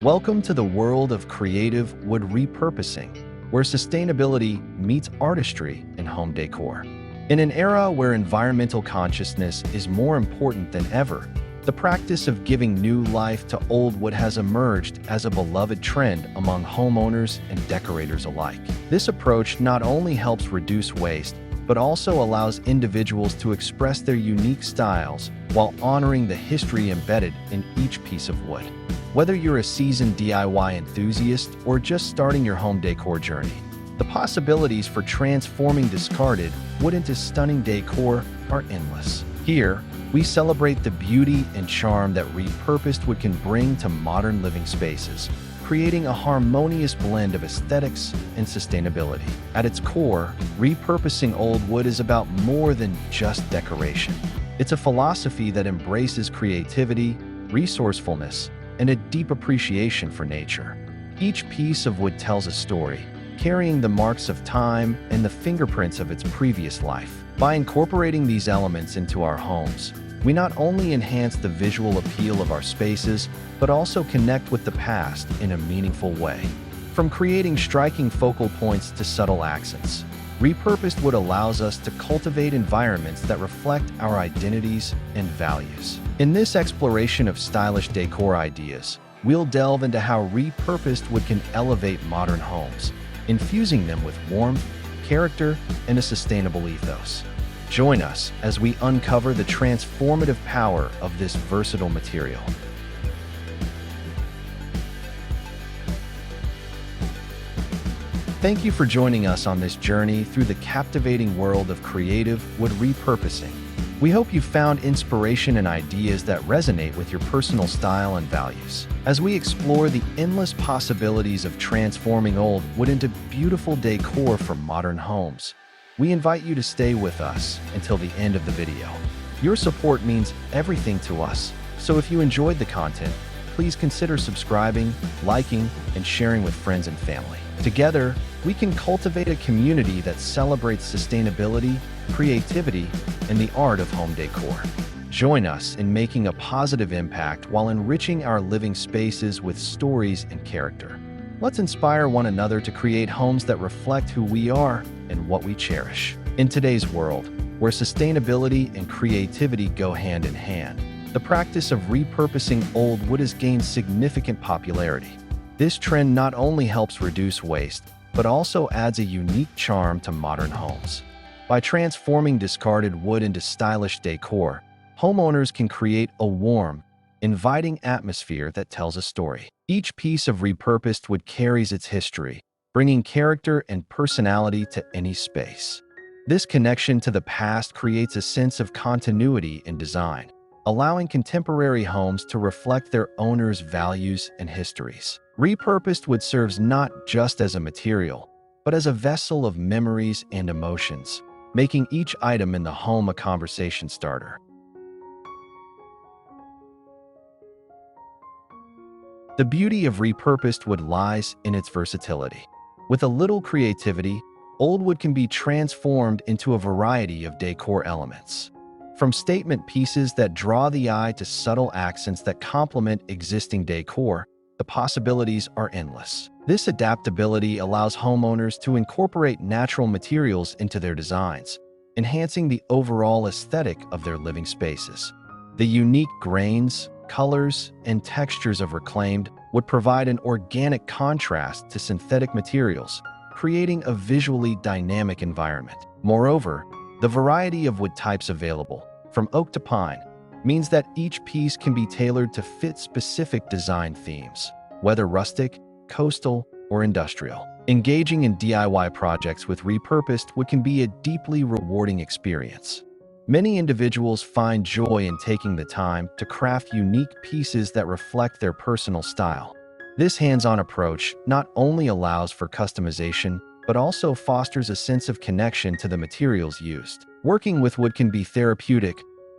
Welcome to the world of creative wood repurposing, where sustainability meets artistry in home decor. In an era where environmental consciousness is more important than ever, the practice of giving new life to old wood has emerged as a beloved trend among homeowners and decorators alike. This approach not only helps reduce waste, but also allows individuals to express their unique styles while honoring the history embedded in each piece of wood. Whether you're a seasoned DIY enthusiast or just starting your home decor journey, the possibilities for transforming discarded wood into stunning decor are endless. Here, we celebrate the beauty and charm that repurposed wood can bring to modern living spaces, creating a harmonious blend of aesthetics and sustainability. At its core, repurposing old wood is about more than just decoration. It's a philosophy that embraces creativity, resourcefulness, and a deep appreciation for nature. Each piece of wood tells a story, carrying the marks of time and the fingerprints of its previous life. By incorporating these elements into our homes, we not only enhance the visual appeal of our spaces, but also connect with the past in a meaningful way. From creating striking focal points to subtle accents, repurposed wood allows us to cultivate environments that reflect our identities and values. In this exploration of stylish decor ideas, we'll delve into how repurposed wood can elevate modern homes, infusing them with warmth, character, and a sustainable ethos. Join us as we uncover the transformative power of this versatile material. Thank you for joining us on this journey through the captivating world of creative wood repurposing. We hope you found inspiration and ideas that resonate with your personal style and values. As we explore the endless possibilities of transforming old wood into beautiful decor for modern homes, we invite you to stay with us until the end of the video. Your support means everything to us, so if you enjoyed the content, please consider subscribing, liking, and sharing with friends and family. Together, we can cultivate a community that celebrates sustainability, creativity, and the art of home decor. Join us in making a positive impact while enriching our living spaces with stories and character. Let's inspire one another to create homes that reflect who we are and what we cherish. In today's world, where sustainability and creativity go hand in hand, the practice of repurposing old wood has gained significant popularity. This trend not only helps reduce waste, but also adds a unique charm to modern homes. By transforming discarded wood into stylish decor, homeowners can create a warm, inviting atmosphere that tells a story. Each piece of repurposed wood carries its history, bringing character and personality to any space. This connection to the past creates a sense of continuity in design, allowing contemporary homes to reflect their owners' values and histories. Repurposed wood serves not just as a material, but as a vessel of memories and emotions, making each item in the home a conversation starter. The beauty of repurposed wood lies in its versatility. With a little creativity, old wood can be transformed into a variety of decor elements. From statement pieces that draw the eye to subtle accents that complement existing decor, the possibilities are endless. This adaptability allows homeowners to incorporate natural materials into their designs, enhancing the overall aesthetic of their living spaces. The unique grains, colors, and textures of reclaimed would provide an organic contrast to synthetic materials, creating a visually dynamic environment. Moreover, the variety of wood types available, from oak to pine, means that each piece can be tailored to fit specific design themes, whether rustic, coastal, or industrial. Engaging in DIY projects with repurposed wood can be a deeply rewarding experience. Many individuals find joy in taking the time to craft unique pieces that reflect their personal style. This hands-on approach not only allows for customization, but also fosters a sense of connection to the materials used. Working with wood can be therapeutic,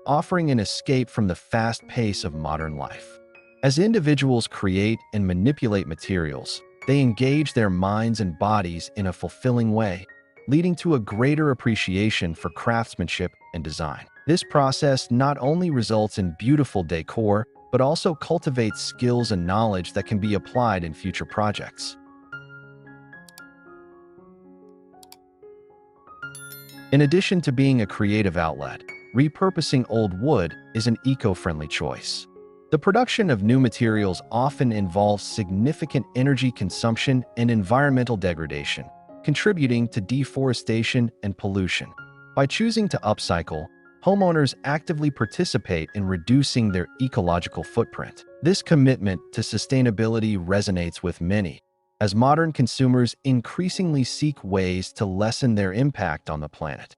offering an escape from the fast pace of modern life. As individuals create and manipulate materials, they engage their minds and bodies in a fulfilling way, leading to a greater appreciation for craftsmanship and design. This process not only results in beautiful decor, but also cultivates skills and knowledge that can be applied in future projects. In addition to being a creative outlet, repurposing old wood is an eco-friendly choice. The production of new materials often involves significant energy consumption and environmental degradation, contributing to deforestation and pollution. By choosing to upcycle, homeowners actively participate in reducing their ecological footprint. This commitment to sustainability resonates with many, as modern consumers increasingly seek ways to lessen their impact on the planet.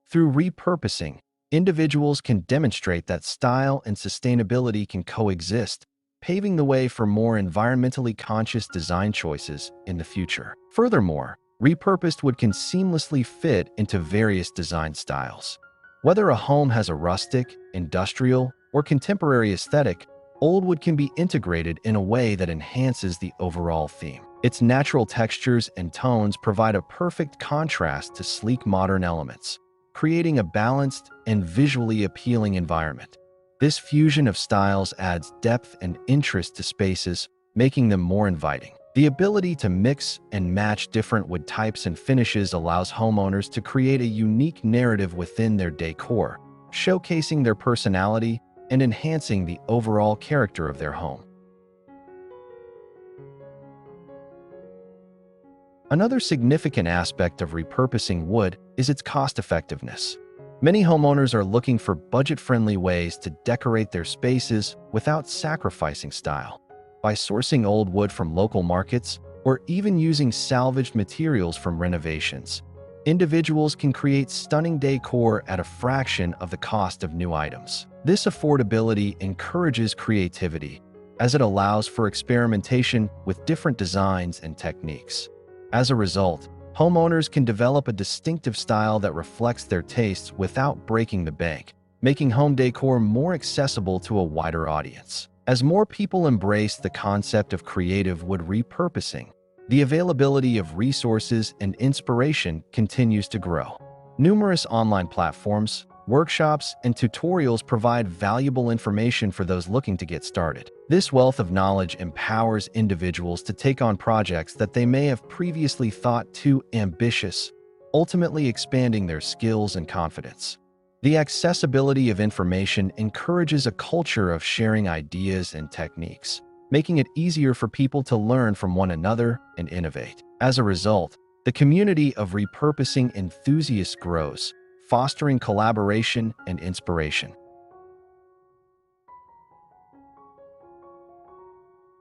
Through repurposing, individuals can demonstrate that style and sustainability can coexist, paving the way for more environmentally conscious design choices in the future. Furthermore, repurposed wood can seamlessly fit into various design styles. Whether a home has a rustic, industrial, or contemporary aesthetic, old wood can be integrated in a way that enhances the overall theme. Its natural textures and tones provide a perfect contrast to sleek modern elements, creating a balanced and visually appealing environment. This fusion of styles adds depth and interest to spaces, making them more inviting. The ability to mix and match different wood types and finishes allows homeowners to create a unique narrative within their decor, showcasing their personality and enhancing the overall character of their home. Another significant aspect of repurposing wood is its cost-effectiveness. Many homeowners are looking for budget-friendly ways to decorate their spaces without sacrificing style. By sourcing old wood from local markets or even using salvaged materials from renovations, individuals can create stunning decor at a fraction of the cost of new items. This affordability encourages creativity, as it allows for experimentation with different designs and techniques. As a result, homeowners can develop a distinctive style that reflects their tastes without breaking the bank, making home decor more accessible to a wider audience. As more people embrace the concept of creative wood repurposing, the availability of resources and inspiration continues to grow. Numerous online platforms, workshops, and tutorials provide valuable information for those looking to get started. This wealth of knowledge empowers individuals to take on projects that they may have previously thought too ambitious, ultimately expanding their skills and confidence. The accessibility of information encourages a culture of sharing ideas and techniques, making it easier for people to learn from one another and innovate. As a result, the community of repurposing enthusiasts grows, fostering collaboration and inspiration.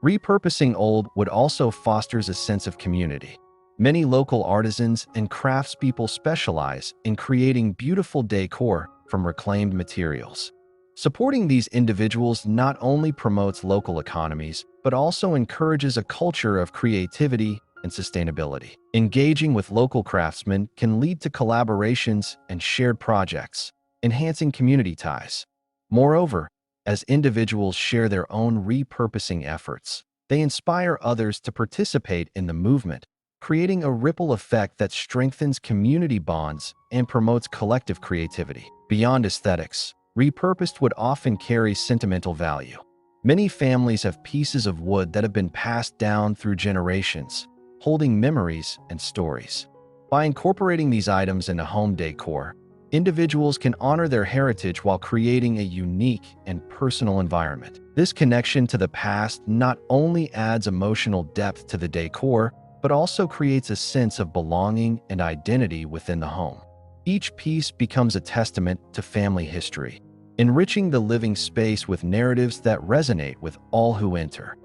Repurposing old wood also fosters a sense of community. Many local artisans and craftspeople specialize in creating beautiful decor from reclaimed materials. Supporting these individuals not only promotes local economies, but also encourages a culture of creativity and sustainability. Engaging with local craftsmen can lead to collaborations and shared projects, enhancing community ties. Moreover, as individuals share their own repurposing efforts, they inspire others to participate in the movement, creating a ripple effect that strengthens community bonds and promotes collective creativity. Beyond aesthetics, repurposed wood often carries sentimental value. Many families have pieces of wood that have been passed down through generations, holding memories and stories. By incorporating these items into home decor, individuals can honor their heritage while creating a unique and personal environment. This connection to the past not only adds emotional depth to the decor, but also creates a sense of belonging and identity within the home. Each piece becomes a testament to family history, enriching the living space with narratives that resonate with all who enter.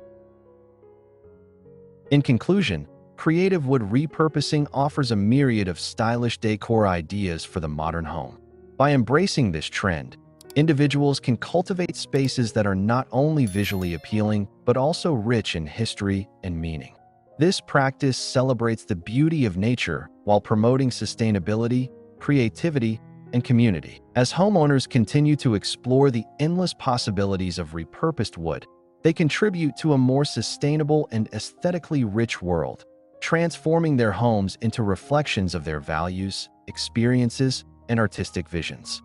In conclusion, creative wood repurposing offers a myriad of stylish decor ideas for the modern home. By embracing this trend, individuals can cultivate spaces that are not only visually appealing, but also rich in history and meaning. This practice celebrates the beauty of nature while promoting sustainability, creativity, and community. As homeowners continue to explore the endless possibilities of repurposed wood, they contribute to a more sustainable and aesthetically rich world, transforming their homes into reflections of their values, experiences, and artistic visions.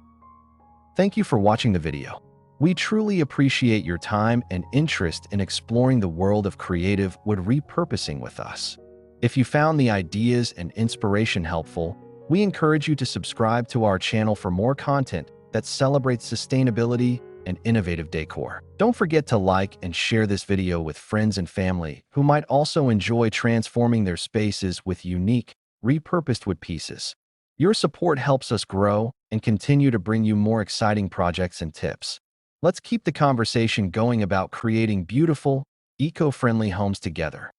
Thank you for watching the video. We truly appreciate your time and interest in exploring the world of creative wood repurposing with us. If you found the ideas and inspiration helpful, we encourage you to subscribe to our channel for more content that celebrates sustainability and innovative decor. Don't forget to like and share this video with friends and family who might also enjoy transforming their spaces with unique, repurposed wood pieces. Your support helps us grow and continue to bring you more exciting projects and tips. Let's keep the conversation going about creating beautiful, eco-friendly homes together.